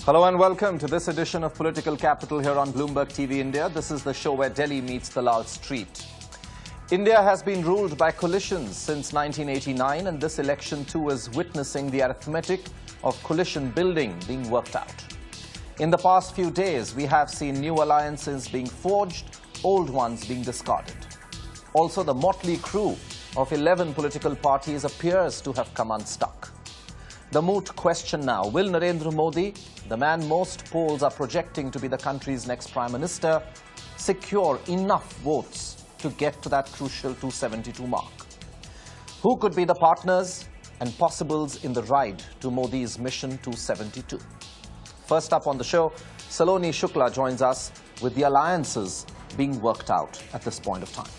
Hello and welcome to this edition of Political Capital here on Bloomberg TV India. This is the show where Delhi meets the Lal Street. India has been ruled by coalitions since 1989, and this election too is witnessing the arithmetic of coalition building being worked out. In the past few days, we have seen new alliances being forged, old ones being discarded. Also, the motley crew of 11 political parties appears to have come unstuck. The moot question now, will Narendra Modi, the man most polls are projecting to be the country's next Prime Minister, secure enough votes to get to that crucial 272 mark? Who could be the partners and possibles in the ride to Modi's mission 272? First up on the show, Saloni Shukla joins us with the alliances being worked out at this point of time.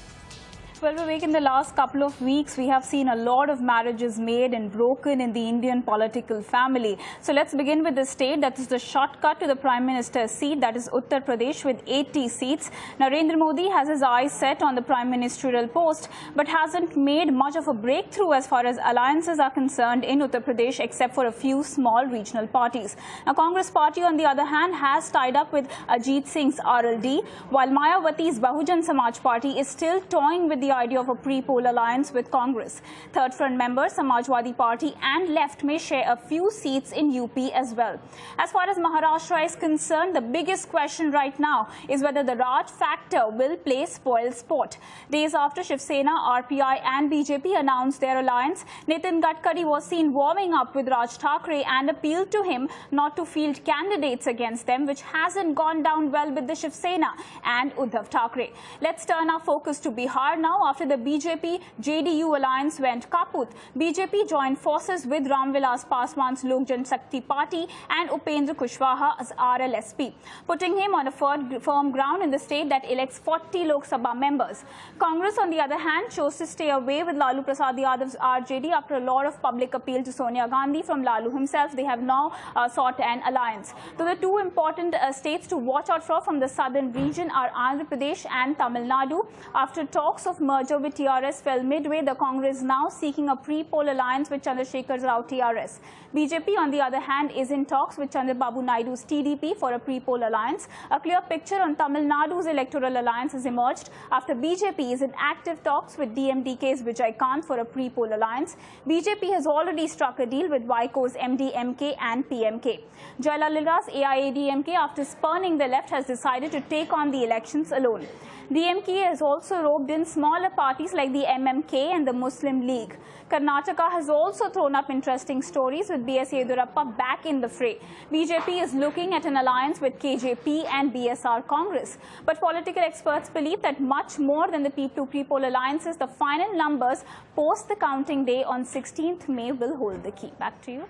Well, Vivek, in the last couple of weeks, we have seen a lot of marriages made and broken in the Indian political family. So let's begin with the state that is the shortcut to the Prime Minister's seat, that is Uttar Pradesh with 80 seats. Narendra Modi has his eyes set on the Prime Ministerial post, but hasn't made much of a breakthrough as far as alliances are concerned in Uttar Pradesh, except for a few small regional parties. Now, Congress party, on the other hand, has tied up with Ajit Singh's RLD, while Mayawati's Bahujan Samaj Party is still toying with the idea of a pre-poll alliance with Congress. Third front members, Samajwadi Party and Left may share a few seats in UP as well. As far as Maharashtra is concerned, the biggest question right now is whether the Raj factor will play spoil sport. Days after Shiv Sena, RPI and BJP announced their alliance, Nitin Gadkari was seen warming up with Raj Thackeray and appealed to him not to field candidates against them, which hasn't gone down well with the Shiv Sena and Uddhav Thackeray. Let's turn our focus to Bihar now. After the BJP-JDU alliance went kaput, BJP joined forces with Ramvilas Paswan's Lok Janshakti Party and Upendra Kushwaha's RLSP, putting him on a firm ground in the state that elects 40 Lok Sabha members. Congress, on the other hand, chose to stay away with Lalu Prasad Yadav's RJD after a lot of public appeal to Sonia Gandhi from Lalu himself. They have now sought an alliance. So the two important states to watch out for from the southern region are Andhra Pradesh and Tamil Nadu. After talks of merger with TRS fell midway, the Congress now seeking a pre-poll alliance with Chandrasekhar Rao TRS. BJP, on the other hand, is in talks with Chandrababu Naidu's TDP for a pre-poll alliance. A clear picture on Tamil Nadu's electoral alliance has emerged after BJP is in active talks with DMDK's Vijay Kant for a pre-poll alliance. BJP has already struck a deal with Vaiko's MDMK and PMK. Jayalalitha's AIADMK, after spurning the left, has decided to take on the elections alone. DMK has also roped in smaller parties like the MMK and the Muslim League. Karnataka has also thrown up interesting stories with B.S. Yedurappa back in the fray. BJP is looking at an alliance with KJP and BSR Congress. But political experts believe that much more than the two pre-poll alliances, the final numbers post the counting day on 16th May will hold the key. Back to you.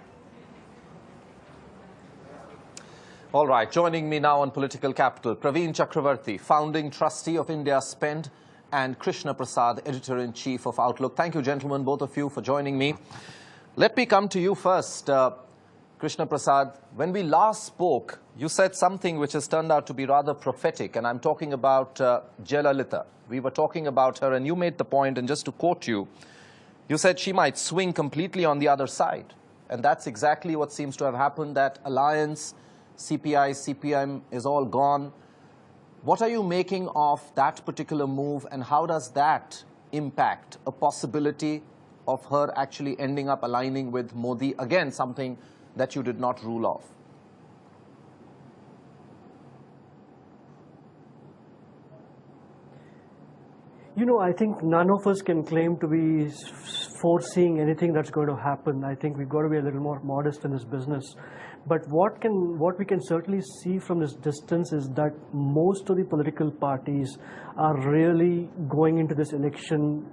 All right, joining me now on Political Capital, Praveen Chakravarty, founding trustee of IndiaSpend, and Krishna Prasad, editor-in-chief of Outlook. Thank you, gentlemen, both of you, for joining me. Let me come to you first. Krishna Prasad, when we last spoke, you said something which has turned out to be rather prophetic, and I'm talking about Jayalalitha. We were talking about her, and you made the point, and just to quote you, you said she might swing completely on the other side. And that's exactly what seems to have happened, that alliance, CPI, CPM is all gone. What are you making of that particular move, and how does that impact a possibility of her actually ending up aligning with Modi? Again, something that you did not rule off. You know, I think none of us can claim to be foreseeing anything that's going to happen. I think we've got to be a little more modest in this business. But what we can certainly see from this distance is that most of the political parties are really going into this election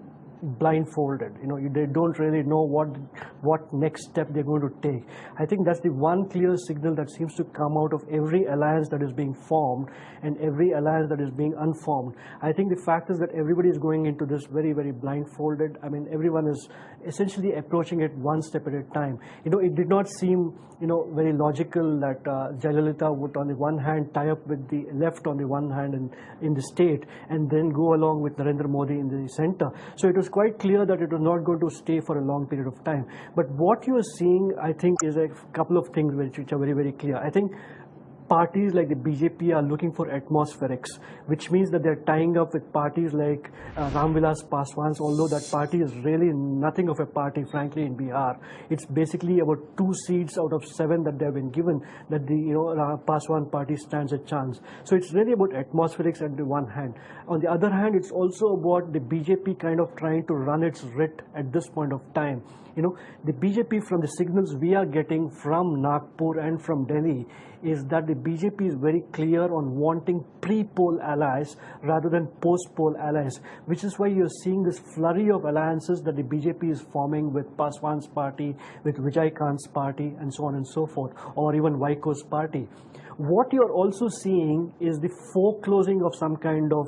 blindfolded. You know, they don't really know what next step they're going to take. I think that's the one clear signal that seems to come out of every alliance that is being formed and every alliance that is being unformed. I think the fact is that everybody is going into this very, very blindfolded. I mean, everyone is essentially approaching it one step at a time. You know, it did not seem, you know, very logical that Jayalalitha would on the one hand tie up with the left on the one hand in the state and then go along with Narendra Modi in the center. So it was quite clear that it was not going to stay for a long period of time. But what you are seeing, I think, is a couple of things which are very, very clear. I think parties like the BJP are looking for atmospherics, which means that they're tying up with parties like Ramvilas Paswan's, although that party is really nothing of a party, frankly, in Bihar. It's basically about 2 seats out of 7 that they've been given that the Paswan party stands a chance. So it's really about atmospherics on the one hand. On the other hand, it's also about the BJP kind of trying to run its writ at this point of time. The BJP, from the signals we are getting from Nagpur and from Delhi, is that the BJP is very clear on wanting pre-poll allies rather than post-poll allies, which is why you're seeing this flurry of alliances that the BJP is forming with Paswan's party, with Vijay Kant's party, and so on and so forth, or even Vaiko's party. What you're also seeing is the foreclosing of some kind of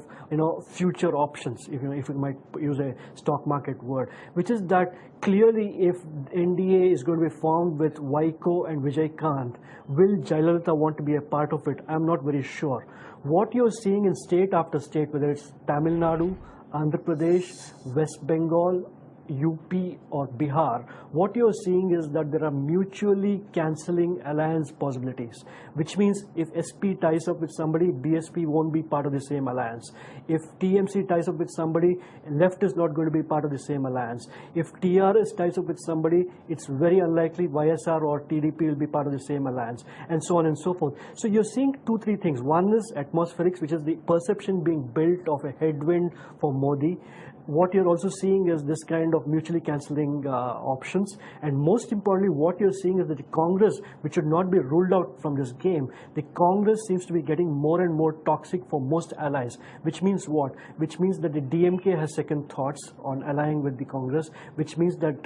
future options, if you might use a stock market word, which is that clearly if NDA is going to be formed with Vaiko and Vijay Kant, will Jayalalitha want to be a part of it? I'm not very sure. What you're seeing in state after state, whether it's Tamil Nadu, Andhra Pradesh, West Bengal, UP or Bihar, what you're seeing is that there are mutually cancelling alliance possibilities, which means if SP ties up with somebody, BSP won't be part of the same alliance. If TMC ties up with somebody, left is not going to be part of the same alliance. If TRS ties up with somebody, it's very unlikely YSR or TDP will be part of the same alliance, and so on and so forth. So you're seeing 2-3 things. One is atmospherics, which is the perception being built of a headwind for Modi. What you're also seeing is this kind of mutually cancelling options, and most importantly, what you're seeing is that the Congress, which should not be ruled out from this game, the Congress seems to be getting more and more toxic for most allies, which means what? Which means that the DMK has second thoughts on allying with the Congress, which means that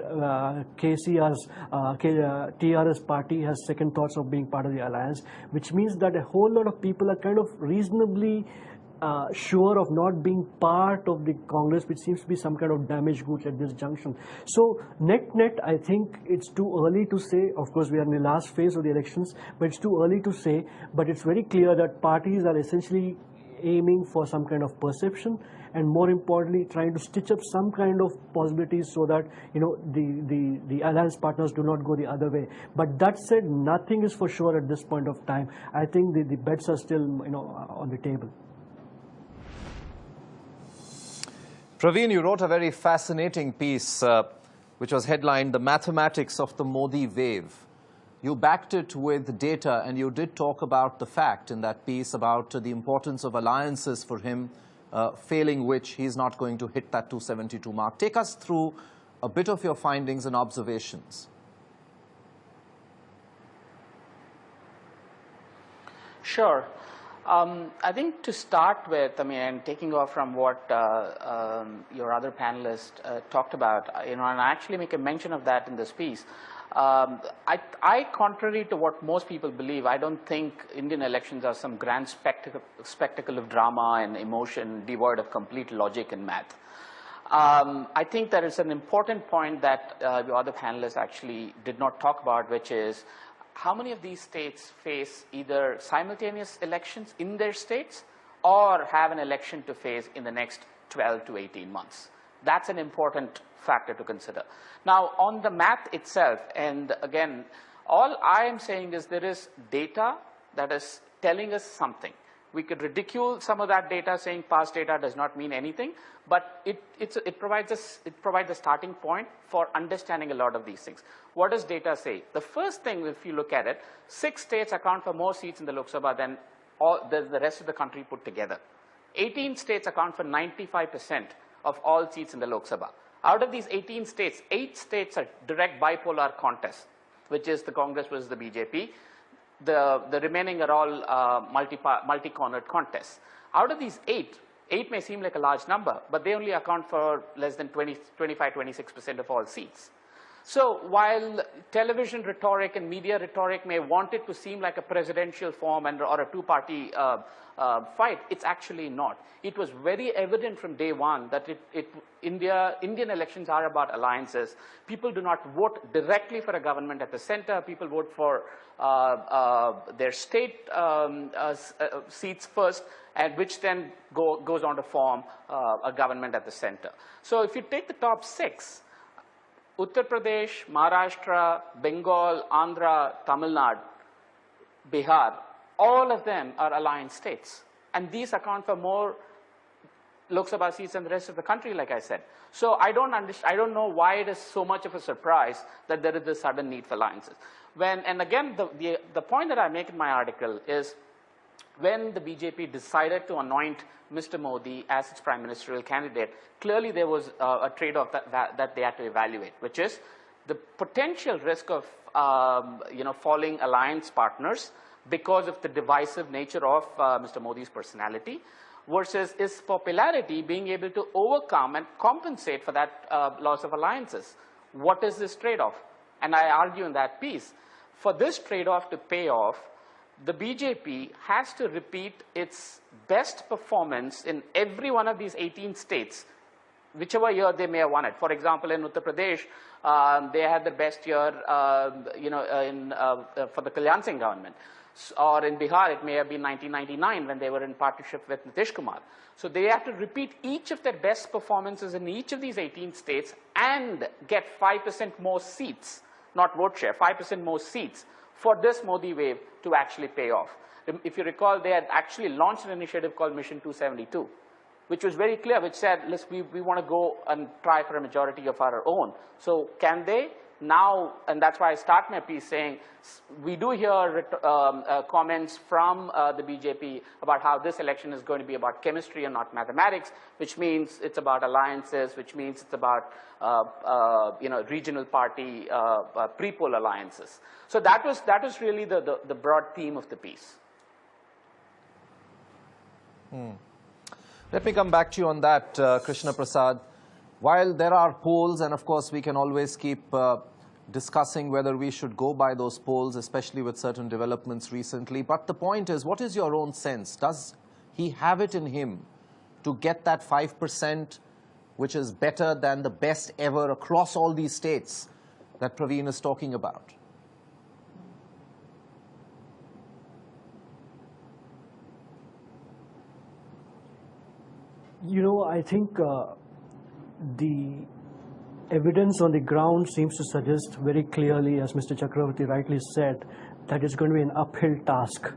TRS party has second thoughts of being part of the alliance, which means that a whole lot of people are kind of reasonably sure of not being part of the Congress, which seems to be some kind of damaged goods at this junction. So net, I think it's too early to say. Of course, we are in the last phase of the elections, but it's too early to say. But it's very clear that parties are essentially aiming for some kind of perception, and more importantly, trying to stitch up some kind of possibilities so that the alliance partners do not go the other way. But that said, nothing is for sure at this point of time. I think the bets are still on the table. Praveen, you wrote a very fascinating piece which was headlined "The Mathematics of the Modi Wave." You backed it with data, and you did talk about the fact in that piece about the importance of alliances for him, failing which he's not going to hit that 272 mark. Take us through a bit of your findings and observations. Sure. I think to start with, and taking off from what your other panelist talked about, and I actually make a mention of that in this piece. Contrary to what most people believe, I don't think Indian elections are some grand spectacle of drama and emotion devoid of complete logic and math. I think there is an important point that the other panelists actually did not talk about, which is how many of these states face either simultaneous elections in their states or have an election to face in the next 12 to 18 months. That's an important factor to consider. Now, on the math itself, and again, all I am saying is there is data that is telling us something. We could ridicule some of that data, saying past data does not mean anything, but it provides a starting point for understanding a lot of these things. What does data say? The first thing, if you look at it, 6 states account for more seats in the Lok Sabha than the rest of the country put together. 18 states account for 95% of all seats in the Lok Sabha. Out of these 18 states, 8 states are direct bipolar contests, which is the Congress versus the BJP. The remaining are all multi-cornered contests. Out of these 8 may seem like a large number, but they only account for less than 25-26% of all seats. So while television rhetoric and media rhetoric may want it to seem like a presidential form or a two-party fight, it's actually not. It was very evident from day one that Indian elections are about alliances. People do not vote directly for a government at the center. People vote for their state seats first, and which then goes on to form a government at the center. So if you take the top 6, Uttar Pradesh, Maharashtra, Bengal, Andhra, Tamil Nadu, Bihar, all of them are alliance states. And these account for more Lok Sabha seats than the rest of the country, like I said. So I don't know why it is so much of a surprise that there is this sudden need for alliances. And again, the point that I make in my article is when the BJP decided to anoint Mr. Modi as its prime ministerial candidate, clearly there was a trade-off that they had to evaluate, which is the potential risk of falling alliance partners because of the divisive nature of Mr. Modi's personality, versus his popularity being able to overcome and compensate for that loss of alliances. What is this trade-off? And I argue in that piece, for this trade-off to pay off, the BJP has to repeat its best performance in every one of these 18 states, whichever year they may have won it. For example, in Uttar Pradesh, they had the best year, for the Kalyan Singh government. Or in Bihar, it may have been 1999 when they were in partnership with Nitish Kumar. So they have to repeat each of their best performances in each of these 18 states and get 5% more seats, not vote share, 5% more seats for this Modi wave to actually pay off. If you recall, they had actually launched an initiative called Mission 272, which was very clear, which said, listen, we want to go and try for a majority of our own. So can they? Now, and that's why I start my piece saying, we do hear comments from the BJP about how this election is going to be about chemistry and not mathematics, which means it's about alliances, which means it's about regional party pre-poll alliances. So that was really the broad theme of the piece. Let me come back to you on that, Krishna Prasad. While there are polls, and of course we can always keep discussing whether we should go by those polls, especially with certain developments recently, but the point is, what is your own sense? Does he have it in him to get that 5%, which is better than the best ever across all these states that Praveen is talking about? I think the evidence on the ground seems to suggest very clearly, as Mr. Chakravarty rightly said, that it's going to be an uphill task.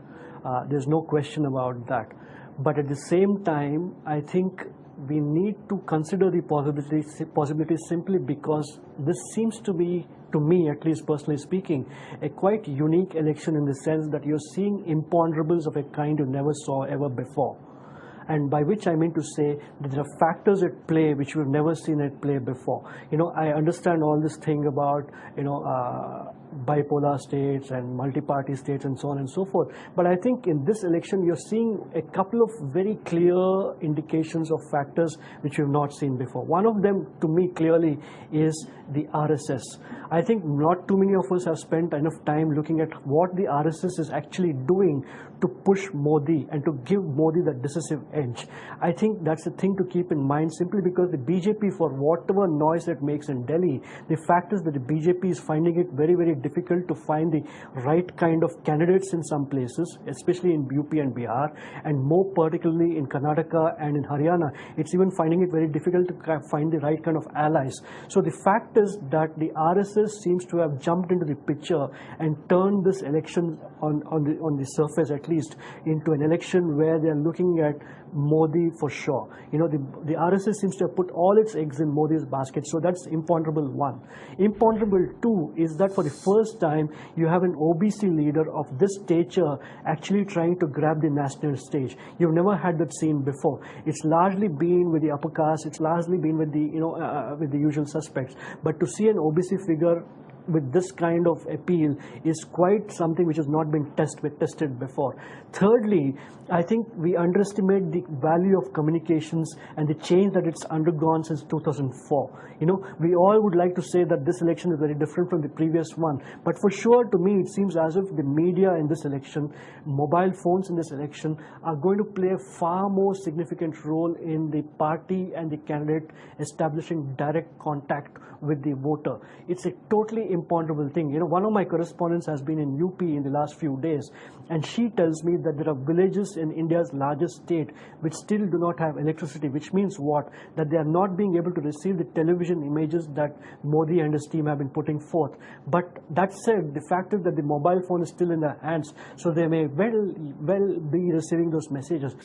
There's no question about that. But at the same time, I think we need to consider the possibility simply because this seems to be, to me at least personally speaking, a quite unique election in the sense that you're seeing imponderables of a kind you never saw ever before. And by which I mean to say that there are factors at play which we've never seen at play before. I understand all this thing about, bipolar states and multi-party states and so on and so forth. But I think in this election, you're seeing a couple of very clear indications of factors which we've not seen before. One of them, to me, clearly is the RSS. I think not too many of us have spent enough time looking at what the RSS is actually doing to push Modi and to give Modi that decisive edge. I think that's the thing to keep in mind, simply because the BJP, for whatever noise it makes in Delhi, the fact is that the BJP is finding it very, very difficult to find the right kind of candidates in some places, especially in UP and Bihar, and more particularly in Karnataka and in Haryana. It's even finding it very difficult to find the right kind of allies. So the fact is that the RSS seems to have jumped into the picture and turned this election on the surface at least into an election where they're looking at Modi for sure. The RSS seems to have put all its eggs in Modi's basket, so that's imponderable one. Imponderable two is that for the first time you have an OBC leader of this stature actually trying to grab the national stage. You've never had that scene before. It's largely been with the upper caste, it's largely been with the with the usual suspects. But to see an OBC figure with this kind of appeal is quite something which has not been tested before. Thirdly, I think we underestimate the value of communications and the change that it's undergone since 2004. You know, we all would like to say that this election is very different from the previous one, but for sure to me it seems as if the media in this election, mobile phones in this election are going to play a far more significant role in the party and the candidate establishing direct contact with the voter. It's a totally imponderable thing. You know, one of my correspondents has been in UP in the last few days, and she tells me that there are villages in India's largest state which still do not have electricity, which means what? That they are not being able to receive the television images that Modi and his team have been putting forth. But that said, the fact is that the mobile phone is still in their hands, so they may well be receiving those messages.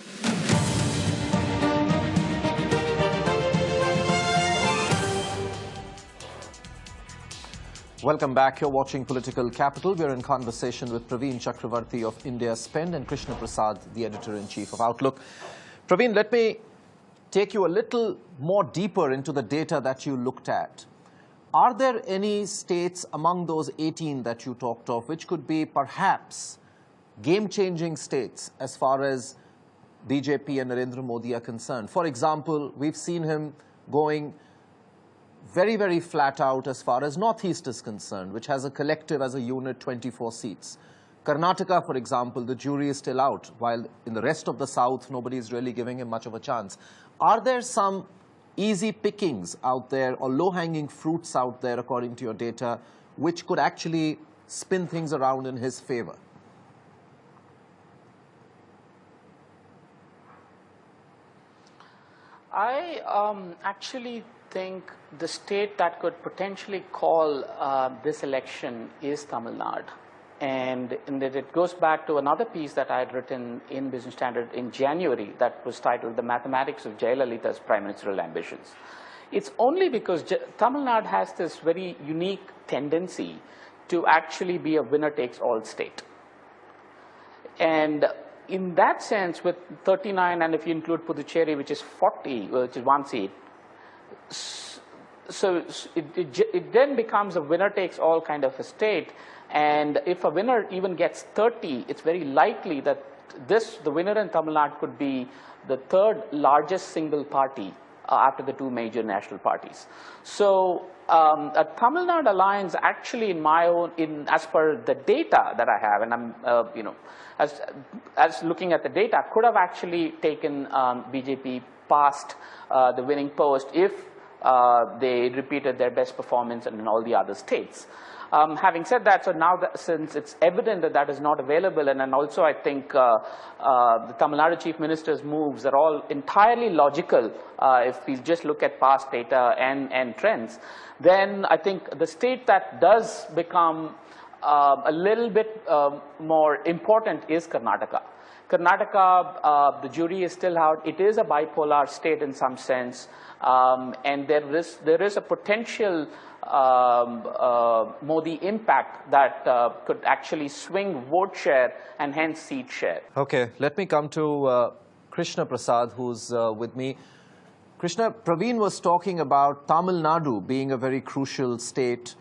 Welcome back. You're watching Political Capital. We're in conversation with Praveen Chakravarty of IndiaSpend and Krishna Prasad, the editor-in-chief of Outlook. Praveen, let me take you a little more deeper into the data that you looked at. Are there any states among those 18 that you talked of which could be perhaps game-changing states as far as BJP and Narendra Modi are concerned? For example, we've seen him going very, very flat out as far as Northeast is concerned, which has a collective as a unit 24 seats. Karnataka, for example, the jury is still out, while in the rest of the South, nobody is really giving him much of a chance. Are there some easy pickings out there or low-hanging fruits out there, according to your data, which could actually spin things around in his favor? I actually think the state that could potentially call this election is Tamil Nadu. And it goes back to another piece that I had written in Business Standard in January that was titled The Mathematics of Jayalalitha's Prime Ministerial Ambitions. It's only because Tamil Nadu has this very unique tendency to actually be a winner-takes-all state. And in that sense, with 39, and if you include Puducherry, which is 40, which is one seat, so it then becomes a winner-takes-all kind of a state. And if a winner even gets 30, it's very likely that the winner in Tamil Nadu could be the third largest single party after the two major national parties. So a Tamil Nadu alliance actually, as per the data that I have, and I'm, as looking at the data, could have actually taken BJP past the winning post if they repeated their best performance in all the other states. Having said that, so now since it's evident that that is not available, and also I think the Tamil Nadu Chief Minister's moves are all entirely logical if we just look at past data and trends, then I think the state that does become a little bit more important is Karnataka. Karnataka, the jury is still out. It is a bipolar state in some sense, and there is a potential Modi impact that could actually swing vote share and hence seat share. Okay, let me come to Krishna Prasad, who's with me. Krishna, Praveen was talking about Tamil Nadu being a very crucial state.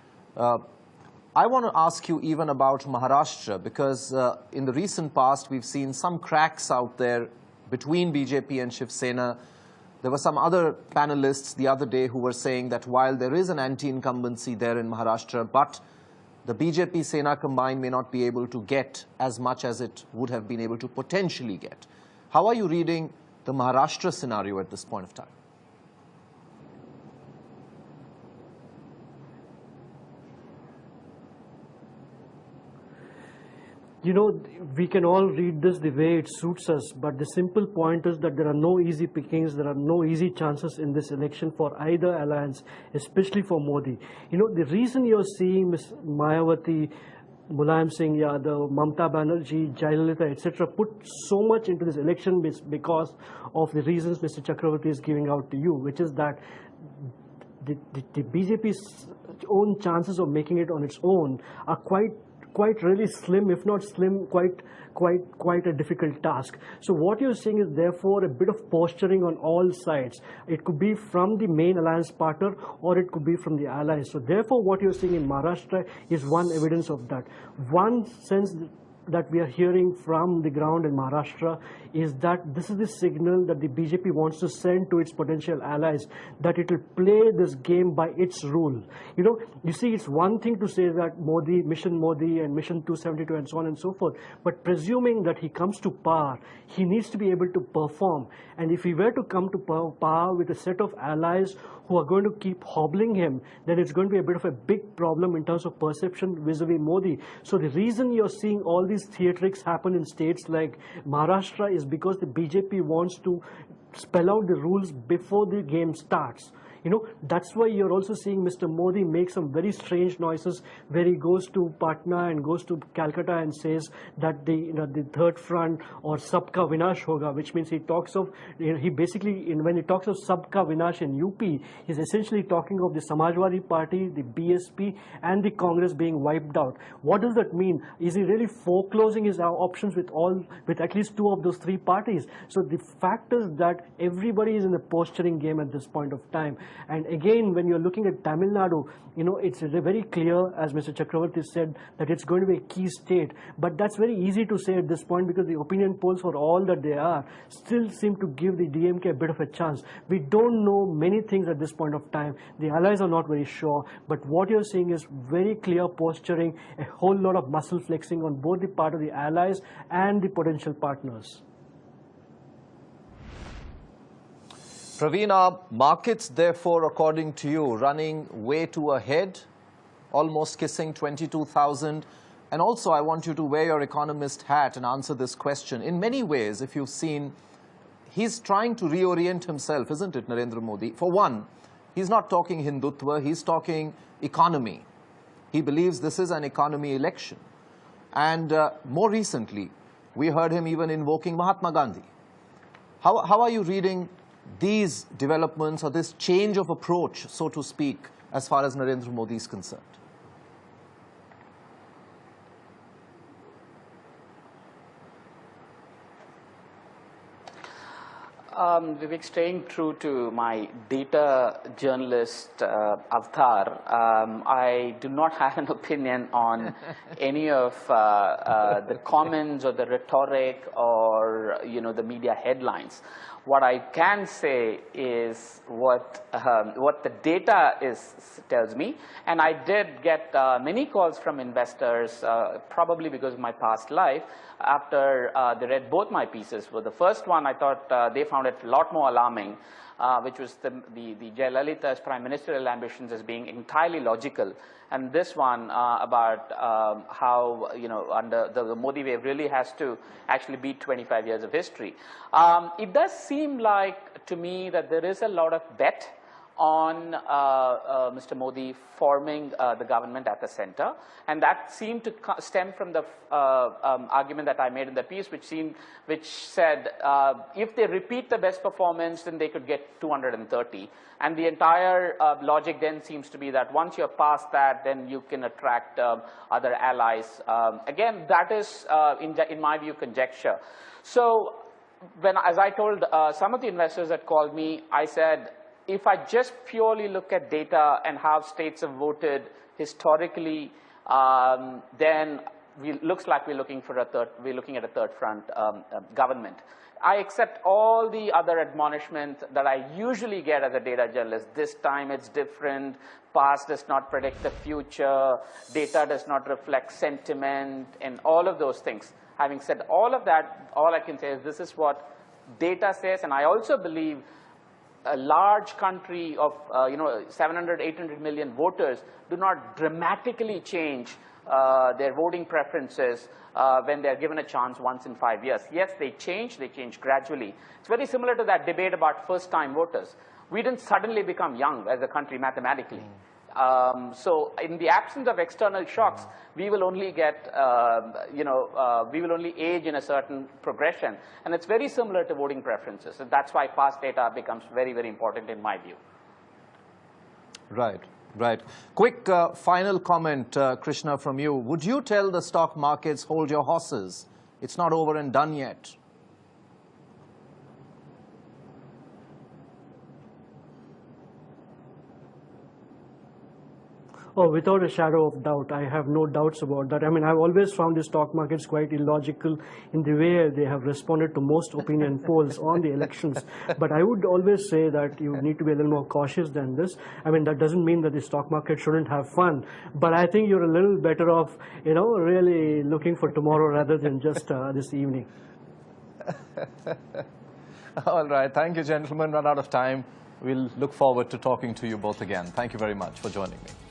I want to ask you even about Maharashtra, because in the recent past, we've seen some cracks out there between BJP and Shiv Sena. There were some other panelists the other day who were saying that while there is an anti-incumbency there in Maharashtra, but the BJP Sena combined may not be able to get as much as it would have been able to potentially get. How are you reading the Maharashtra scenario at this point of time? You know, we can all read this the way it suits us, but the simple point is that there are no easy pickings, there are no easy chances in this election for either alliance, especially for Modi. You know, the reason you're seeing Ms. Mayawati, Mulayam Singh Yadav, Mamta Banerjee, Jayalalitha, etc. put so much into this election is because of the reasons Mr. Chakravarty is giving out to you, which is that the BJP's own chances of making it on its own are quite quite really slim, if not slim, quite a difficult task. So what you're seeing is therefore a bit of posturing on all sides. It could be from the main alliance partner or it could be from the allies. So therefore what you're seeing in Maharashtra is one evidence of that. One sense that we are hearing from the ground in Maharashtra is that this is the signal that the BJP wants to send to its potential allies, that it will play this game by its rule. You see, it's one thing to say that Modi and Mission 272 and so on and so forth, but presuming that he comes to power, he needs to be able to perform. And if he were to come to power with a set of allies who are going to keep hobbling him, then it's going to be a bit of a big problem in terms of perception vis-a-vis Modi. So the reason you're seeing all these theatrics happen in states like Maharashtra is because the BJP wants to spell out the rules before the game starts. That's why you're also seeing Mr. Modi make some very strange noises where he goes to Patna and goes to Calcutta and says that the third front or Sabka Vinash Hoga, which means he talks of, he basically, when he talks of Sabka Vinash in UP, he's essentially talking of the Samajwadi Party, the BSP and the Congress being wiped out. What does that mean? Is he really foreclosing his options with at least two of those three parties? So the fact is that everybody is in a posturing game at this point of time. And again, when you're looking at Tamil Nadu, it's very clear, as Mr. Chakravarty said, that it's going to be a key state. But that's very easy to say at this point because the opinion polls, for all that they are, still seem to give the DMK a bit of a chance. We don't know many things at this point of time. The allies are not very sure. But what you're seeing is very clear posturing, a whole lot of muscle flexing on both the part of the allies and the potential partners. Praveen, are markets, therefore, according to you, running way too ahead, almost kissing 22,000? And also, I want you to wear your economist hat and answer this question. In many ways, if you've seen, he's trying to reorient himself, isn't it, Narendra Modi? For one, he's not talking Hindutva, he's talking economy. He believes this is an economy election. And more recently, we heard him even invoking Mahatma Gandhi. How are you reading these developments or this change of approach, so to speak, as far as Narendra Modi is concerned? Vivek, staying true to my data journalist avatar, I do not have an opinion on any of the comments or the rhetoric or the media headlines. What I can say is what the data tells me, and I did get many calls from investors, probably because of my past life, after they read both my pieces. For the first one, I thought they found it a lot more alarming, which was the Jayalalitha's prime ministerial ambitions as being entirely logical. And this one about how, under the Modi wave really has to actually beat 25 years of history. It does seem like, to me, that there is a lot of bet on Mr. Modi forming the government at the center. And that seemed to stem from the argument that I made in the piece, which said if they repeat the best performance, then they could get 230. And the entire logic then seems to be that once you're past that, then you can attract other allies. Again, that is, in my view, conjecture. So as I told some of the investors that called me, I said, if I just purely look at data and how states have voted historically, then looks like we're looking at a third front government. I accept all the other admonishments that I usually get as a data journalist. This time it's different. Past does not predict the future. Data does not reflect sentiment, and all of those things. Having said all of that, all I can say is this is what data says, and I also believe a large country of 700, 800 million voters do not dramatically change their voting preferences when they're given a chance once in 5 years. Yes, they change gradually. It's very similar to that debate about first-time voters. We didn't suddenly become young as a country mathematically. So in the absence of external shocks, we will only get, we will only age in a certain progression. And it's very similar to voting preferences. And that's why past data becomes very, very important in my view. Right. Right. Quick final comment, Krishna, from you. Would you tell the stock markets, hold your horses? It's not over and done yet. Oh, without a shadow of doubt. I have no doubts about that. I mean, I've always found the stock markets quite illogical in the way they have responded to most opinion polls on the elections. But I would always say that you need to be a little more cautious than this. I mean, that doesn't mean that the stock market shouldn't have fun. But I think you're a little better off, you know, really looking for tomorrow rather than just this evening. All right. Thank you, gentlemen. Run out of time. We'll look forward to talking to you both again. Thank you very much for joining me.